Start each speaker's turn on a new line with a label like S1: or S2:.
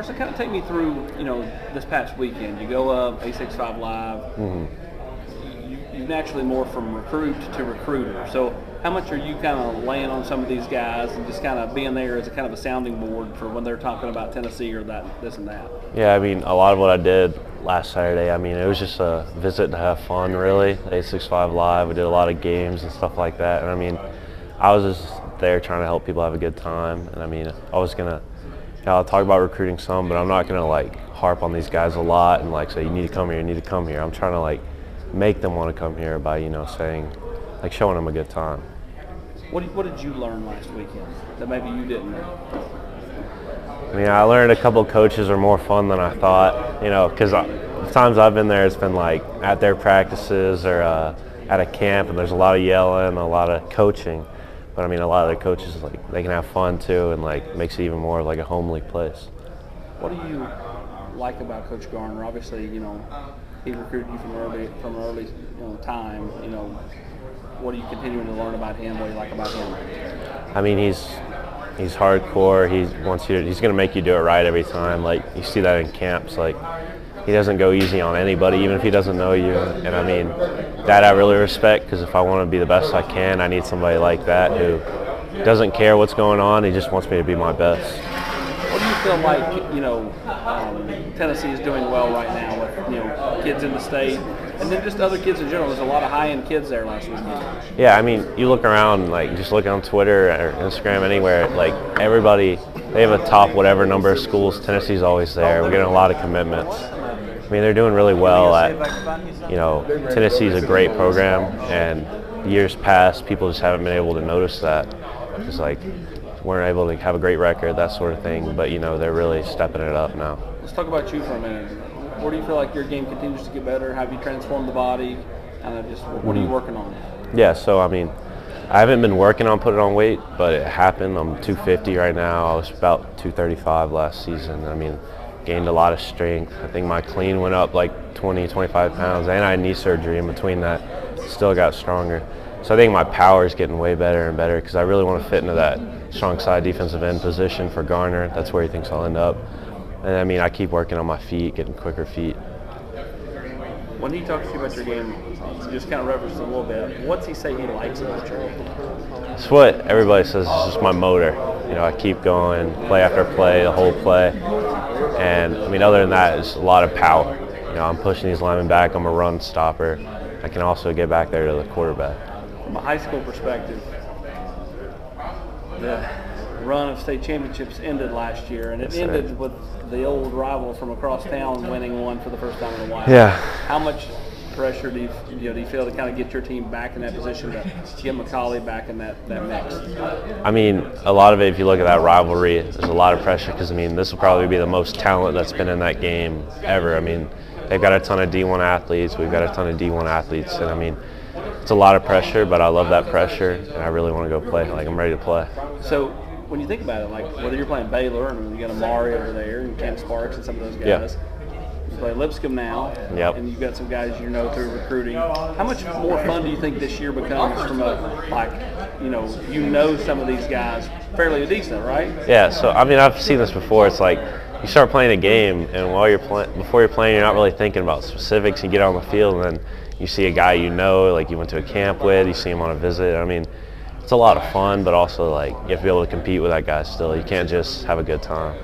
S1: Carson, kind of take me through, this past weekend. You go up A65 Live.
S2: Mm-hmm.
S1: You naturally more from recruit to recruiter. So how much are you kind of laying on some of these guys and just kind of being there as a kind of a sounding board for when they're talking about Tennessee or this and that?
S2: Yeah, I mean, a lot of what I did last Saturday, I mean, it was just a visit to have fun, really. A65 Live, we did a lot of games and stuff like that. And I mean, I was just there trying to help people have a good time. And I mean, I was going to, I'll talk about recruiting some, but I'm not going to like harp on these guys a lot and like say, you need to come here, you need to come here. I'm trying to like make them want to come here by, saying, like showing them a good time.
S1: What did you learn last weekend that maybe you didn't know?
S2: I mean, I learned a couple coaches are more fun than I thought, because the times I've been there, it's been like at their practices or at a camp, and there's a lot of yelling, a lot of coaching. But I mean, a lot of the coaches, like, they can have fun too, and like makes it even more like a homely place.
S1: What do you like about Coach Garner? Obviously, he recruited you from early time. What are you continuing to learn about him? What do you like about him?
S2: I mean, he's hardcore. He's going to make you do it right every time. Like, you see that in camps. Like, he doesn't go easy on anybody, even if he doesn't know you. And I mean, that I really respect, because if I want to be the best I can, I need somebody like that who doesn't care what's going on. He just wants me to be my best.
S1: What do you feel like, Tennessee is doing well right now with, kids in the state, and then just other kids in general? There's a lot of high-end kids there last weekend.
S2: Yeah, I mean, you look around, like, just look on Twitter or Instagram, anywhere, like, everybody, they have a top whatever number of schools. Tennessee's always there. We're getting a lot of commitments. I mean, they're doing really well at, Tennessee's a great program, and years past, people just haven't been able to notice that. It's like, weren't able to have a great record, that sort of thing, but they're really stepping it up now.
S1: Let's talk about you for a minute. Where do you feel like your game continues to get better? Have you transformed the body? What are you working on?
S2: Yeah, so I mean, I haven't been working on putting on weight, but it happened. I'm 250 right now. I was about 235 last season. I mean, gained a lot of strength. I think my clean went up like 20, 25 pounds, and I had knee surgery in between that. Still got stronger. So I think my power is getting way better and better, because I really want to fit into that strong side defensive end position for Garner. That's where he thinks I'll end up. And I mean, I keep working on my feet, getting quicker feet.
S1: When he talks to you about your game, you just kind of referenced it a little bit. What's he say he likes about your game?
S2: It's what everybody says. It's just my motor. I keep going, play after play, the whole play. And I mean, other than that, it's a lot of power. I'm pushing these linemen back. I'm a run stopper. I can also get back there to the quarterback.
S1: From a high school perspective, the run of state championships ended last year, and it ended with the old rival from across town winning one for the first time in a while.
S2: Yeah.
S1: How much pressure do you feel to kind of get your team back in that position, to get McCallie back in that mix?
S2: I mean, a lot of it, if you look at that rivalry, there's a lot of pressure, because I mean, this will probably be the most talent that's been in that game ever. I mean, they've got a ton of D1 athletes. We've got a ton of D1 athletes, and I mean, it's a lot of pressure, but I love that pressure, and I really want to go play. Like, I'm ready to play.
S1: So when you think about it, like whether you're playing Baylor and you got Amari over there and Cam Sparks and some of those guys, you play Lipscomb now, and you've got some guys through recruiting. How much more fun do you think this year becomes from some of these guys fairly decent, right?
S2: Yeah. So I mean, I've seen this before. It's like you start playing a game, and before you're playing, you're not really thinking about specifics. You get on the field, and then you see a guy like you went to a camp with, you see him on a visit. I mean, it's a lot of fun, but also like you have to be able to compete with that guy still. You can't just have a good time.